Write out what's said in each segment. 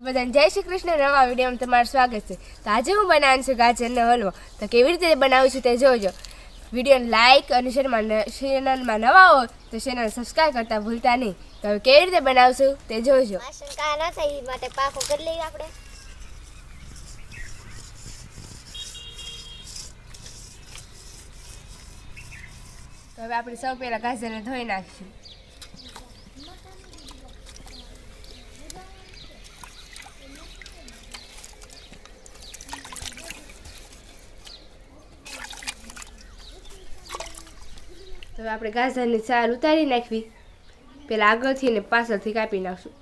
બધાને જય શ્રી કૃષ્ણ. નવા વિડીયોમાં તમારું સ્વાગત છે. તો આજે હું બનાવું છું ગાજરનો હલવો. તો કેવી રીતે બનાવું છું તે જોજો. વિડીયોને લાઇક અને ચેનલમાં નવા હો તો ચેનલ સબસ્ક્રાઈબ કરતા ભૂલતા નહીં. તો હવે કેવી રીતે બનાવશું તે જોજો. શંકા ના થાય એ માટે પાકો કરી લઈએ આપણે. તો હવે આપણે સૌ પહેલાં ગાજરને ધોઈ નાખીશું. તો હવે આપણે ગાજરની છાલ ઉતારી નાખવી. પહેલાં આગળથી ને પાછળથી કાપી નાખશું.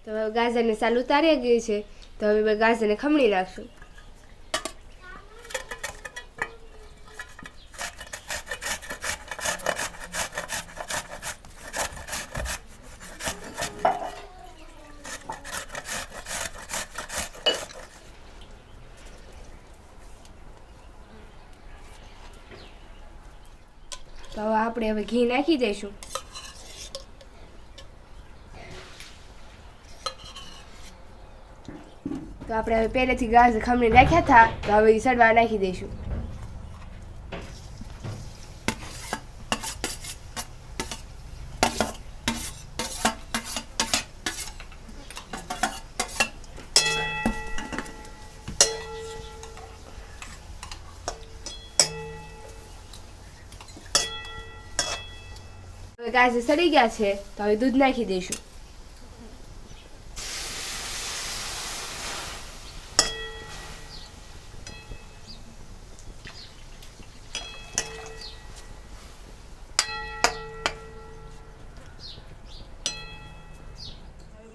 તો હવે ગાજરની છાલ ઉતારી ગઈ છે. તો હવે ગાજરને ખમણી નાખશું. તો આપણે હવે ઘી નાખી દઈશું. તો આપણે હવે પહેલેથી ગાજર ખમણી નાખ્યા હતા, તો હવે સડવા નાખી દઈશું. હવે ગાજર સડી ગયા છે, તો હવે દૂધ નાખી દઈશું.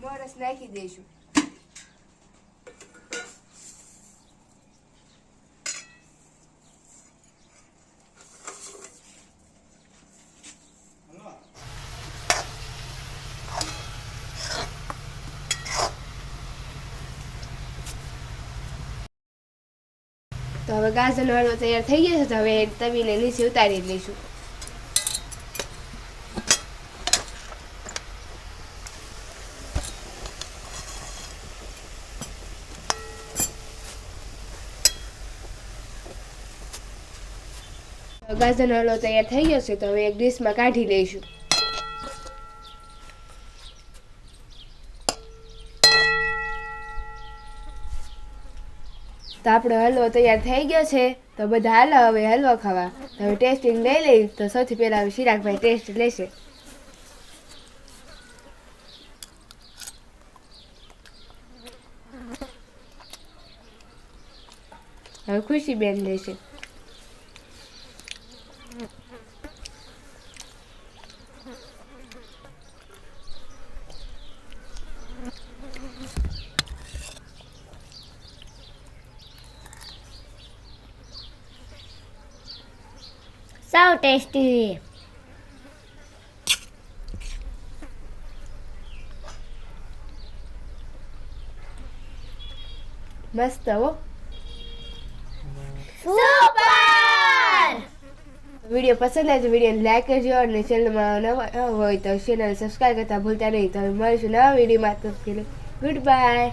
મોરસ નાખી દઈશું. તો હવે ગાજરનો હલવો તૈયાર થઈ ગયો છે. તો હવે તવીને નીચે ઉતારી લઈશું. ગાજરનો હલવો તૈયાર થઈ ગયો છે. તો હવે એક ડીશમાં કાઢી લઈશું. તો આપણો હલવો તૈયાર થઈ ગયો છે. તો બધા હાલો હવે હલવો ખાવા. તો હવે ટેસ્ટિંગ લઈ લઈ. તો સૌથી પહેલાં હવે ચિરાગભાઈ ટેસ્ટ લેશે. હવે ખુશીબેન લેશે. સાવ ટેસ્ટી. મસ્ત હો. સુપર. વિડીયો પસંદ આવે તો વિડીયોને લાઈક કરજો અને ચેનલમાં નવા હોય તો ચેનલ સબસ્ક્રાઈબ કરતા ભૂલતા નહીં. તો હવે મળીશું નવા વિડીયોમાં. તો ગુડ બાય.